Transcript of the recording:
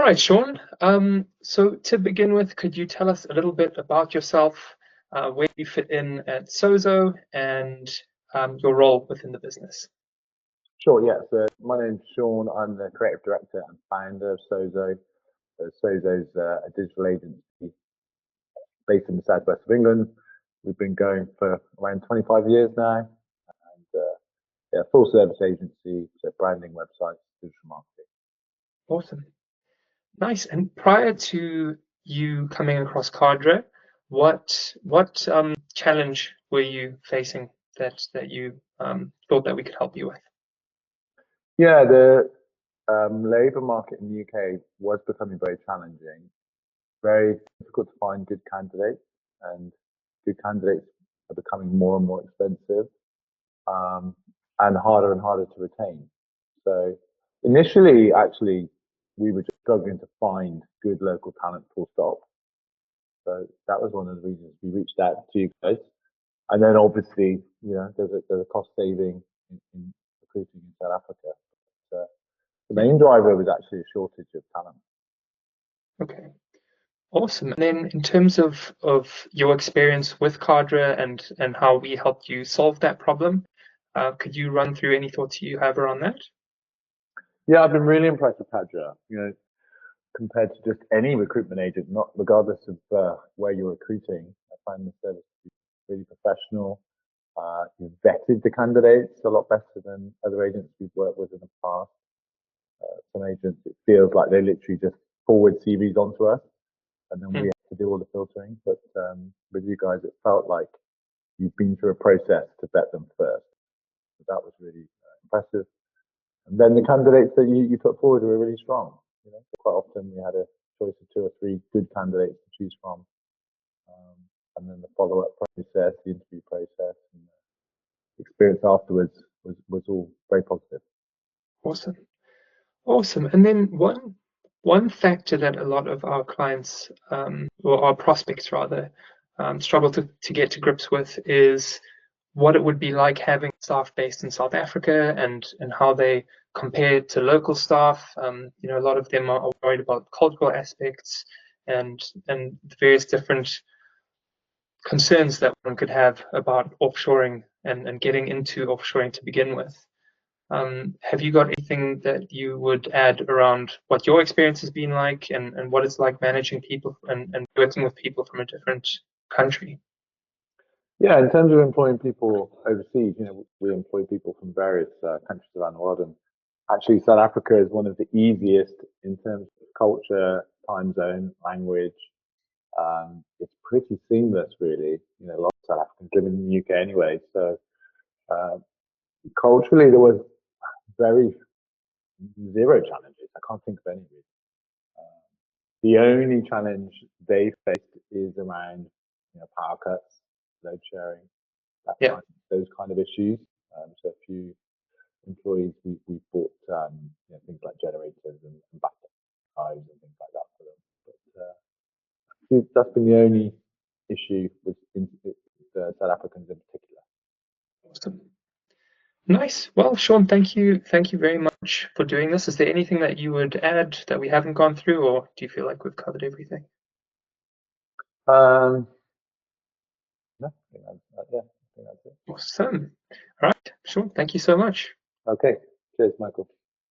right, Shaun. So to begin with, could you tell us a little bit about yourself, where you fit in at Sozo, and your role within the business? Sure, yeah. So my name's Shaun. I'm the creative director and founder of Sozo. Sozo's a digital agency based in the southwest of England. We've been going for around 25 years now, and yeah, full service agency, so branding, websites, digital marketing. Awesome. Nice. And prior to you coming across Kadraa, what challenge were you facing that you thought that we could help you with? Yeah, the labour market in the UK was becoming very challenging, very difficult to find good candidates, and good candidates are becoming more and more expensive. And harder to retain. So initially, actually, we were just struggling to find good local talent, full stop. So that was one of the reasons we reached out to you guys. And then obviously, there's a cost saving in recruiting in South Africa. So the main driver was actually a shortage of talent. Okay. Awesome. And then in terms of your experience with Kadraa and how we helped you solve that problem, could you run through any thoughts you have around that? Yeah, I've been really impressed with Kadraa. Compared to just any recruitment agent, not regardless of where you're recruiting, I find the service to be really professional. You've vetted the candidates a lot better than other agents we've worked with in the past. Some agents, it feels like they literally just forward CVs onto us, and then we have to do all the filtering. But with you guys, it felt like you've been through a process to vet them first. So that was really impressive. And then the candidates that you put forward were really strong. Quite often we had a choice of 2 or 3 good candidates to choose from. And then the follow-up process, the interview process, and the experience afterwards was all very positive. Awesome. Awesome. And then one factor that a lot of our clients, or our prospects rather, struggle to get to grips with is what it would be like having staff based in South Africa and how they compare to local staff. A lot of them are worried about cultural aspects and the various different concerns that one could have about offshoring and getting into offshoring to begin with. Have you got anything that you would add around what your experience has been like and what it's like managing people and working with people from a different country? Yeah, in terms of employing people overseas, we employ people from various countries around the world, and actually South Africa is one of the easiest in terms of culture, time zone, language. It's pretty seamless, really. A lot of South Africans live in the UK anyway, so culturally there was very zero challenges. I can't think of any. The only challenge they faced is around power cuts, load sharing, those kind of issues. So a few employees we bought things like generators and backup drives and things like that for them. But that's been the only issue with South Africans in particular. Awesome. Nice. Well, Shaun, thank you very much for doing this. Is there anything that you would add that we haven't gone through, or do you feel like we've covered everything? No, I think that's it. Awesome. All right, Shaun, thank you so much. Okay. Cheers, Michael.